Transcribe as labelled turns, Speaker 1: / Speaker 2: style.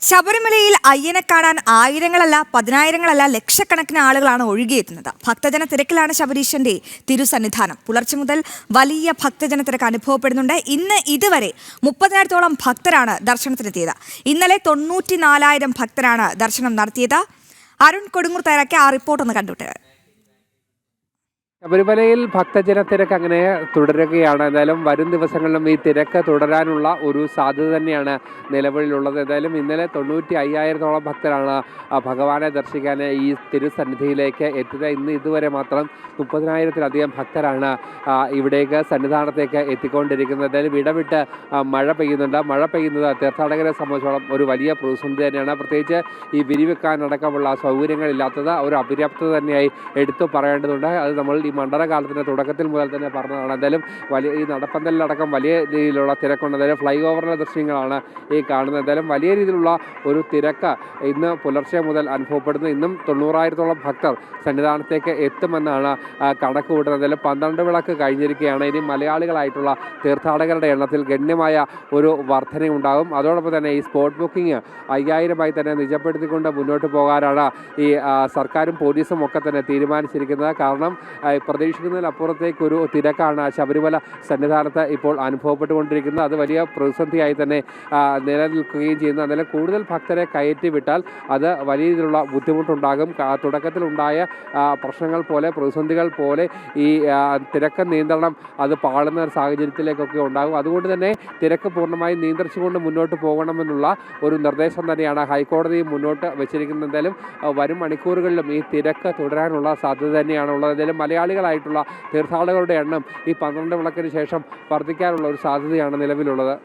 Speaker 1: ശബരിമലയിൽ അയ്യനെ കാണാൻ ആയിരങ്ങളല്ല പതിനായിരങ്ങളല്ല ലക്ഷക്കണക്കിന് ആളുകളാണ് ഒഴുകിയെത്തുന്നത്. ഭക്തജന തിരക്കിലാണ് ശബരീശന്റെ തിരുസന്നിധാനം. പുലർച്ചെ മുതൽ വലിയ ഭക്തജന തിരക്ക് അനുഭവപ്പെടുന്നുണ്ട്. ഇന്ന് ഇതുവരെ 30,000-ഓളം ഭക്തരാണ് ദർശനത്തിനെത്തിയത്. ഇന്നലെ 94,000 ഭക്തരാണ് ദർശനം നടത്തിയത്. അരുൺ കൊടുങ്ങൂർ തയ്യാറാക്കിയ ആ റിപ്പോർട്ട് ഒന്ന് കണ്ടുവിട്ട്.
Speaker 2: ശബരിമലയിൽ ഭക്തജന തിരക്ക് അങ്ങനെ തുടരുകയാണ്. എന്തായാലും വരും ദിവസങ്ങളിലും ഈ തിരക്ക് തുടരാനുള്ള ഒരു സാധ്യത തന്നെയാണ് നിലവിലുള്ളത്. എന്തായാലും ഇന്നലെ 95,000-ഓളം ഭക്തരാണ് ഭഗവാനെ ദർശിക്കാൻ ഈ തിരുസന്നിധിയിലേക്ക് എത്തിയത്. ഇന്ന് ഇതുവരെ മാത്രം 30,000-ലധികം ഭക്തരാണ് ഇവിടേക്ക് സന്നിധാനത്തേക്ക് എത്തിക്കൊണ്ടിരിക്കുന്നത്. എന്തായാലും ഇടവിട്ട് മഴ പെയ്യുന്നുണ്ട്. മഴ പെയ്യുന്നത് തീർത്ഥാടകരെ സംബന്ധിച്ചോളം ഒരു വലിയ പ്രതിസന്ധി തന്നെയാണ്. പ്രത്യേകിച്ച് ഈ വിരിവെക്കാനടക്കമുള്ള സൗകര്യങ്ങളില്ലാത്തത് ഒരു അപര്യാപ്തത തന്നെയായി എടുത്തു പറയേണ്ടതുണ്ട്. അത് നമ്മൾ ഈ മണ്ഡലകാലത്തിൻ്റെ തുടക്കത്തിൽ മുതൽ തന്നെ പറഞ്ഞതാണ്. എന്തായാലും ഈ നടപ്പന്തലിലടക്കം വലിയ രീതിയിലുള്ള തിരക്കുണ്ട്. എന്തായാലും ഫ്ലൈ ഓവറിൻ്റെ ദൃശ്യങ്ങളാണ് ഈ കാണുന്നത്. എന്തായാലും വലിയ രീതിയിലുള്ള ഒരു തിരക്ക് ഇന്ന് പുലർച്ചെ മുതൽ അനുഭവപ്പെടുന്നു. ഇന്നും 90,000-ഓളം ഭക്തർ സന്നിധാനത്തേക്ക് എത്തുമെന്നാണ് കണക്ക് കൂട്ടുന്നത്. എന്തായാലും 12 വിളക്ക് കഴിഞ്ഞിരിക്കുകയാണ്. ഇനി മലയാളികളായിട്ടുള്ള തീർത്ഥാടകരുടെ എണ്ണത്തിൽ ഗണ്യമായ ഒരു വർധനയുണ്ടാകും. അതോടൊപ്പം തന്നെ ഈ സ്പോട്ട് ബുക്കിംഗ് 5,000-ആയി തന്നെ നിജപ്പെടുത്തിക്കൊണ്ട് മുന്നോട്ട് പോകാനാണ് ഈ സർക്കാരും പോലീസും ഒക്കെ തന്നെ തീരുമാനിച്ചിരിക്കുന്നത്. കാരണം പ്രതീക്ഷിക്കുന്നതിനപ്പുറത്തേക്കൊരു തിരക്കാണ് ശബരിമല സന്നിധാനത്ത് ഇപ്പോൾ അനുഭവപ്പെട്ടുകൊണ്ടിരിക്കുന്നത്. അത് വലിയ പ്രതിസന്ധിയായി തന്നെ നിലനിൽക്കുകയും ചെയ്യുന്നു. എന്നാലും കൂടുതൽ ഭക്തരെ കയറ്റി വിട്ടാൽ അത് വലിയ രീതിയിലുള്ള ബുദ്ധിമുട്ടുണ്ടാകും. തുടക്കത്തിലുണ്ടായ പ്രശ്നങ്ങൾ പോലെ പ്രതിസന്ധികൾ പോലെ ഈ തിരക്ക് നിയന്ത്രണം അത് പാളുന്ന ഒരു സാഹചര്യത്തിലേക്കൊക്കെ ഉണ്ടാകും. അതുകൊണ്ട് തന്നെ തിരക്ക് പൂർണ്ണമായും നിയന്ത്രിച്ചുകൊണ്ട് മുന്നോട്ട് പോകണമെന്നുള്ള ഒരു നിർദ്ദേശം തന്നെയാണ് ഹൈക്കോടതി മുന്നോട്ട് വെച്ചിരിക്കുന്നത്. എന്തായാലും വരും മണിക്കൂറുകളിലും ഈ തിരക്ക് തുടരാനുള്ള സാധ്യത തന്നെയാണുള്ളത്. എന്തായാലും മലയാളികളായിട്ടുള്ള തീർത്ഥാടകരുടെ എണ്ണം ഈ 12 വിളക്കിന് ശേഷം വർദ്ധിക്കാനുള്ള ഒരു സാധ്യതയാണ് നിലവിലുള്ളത്.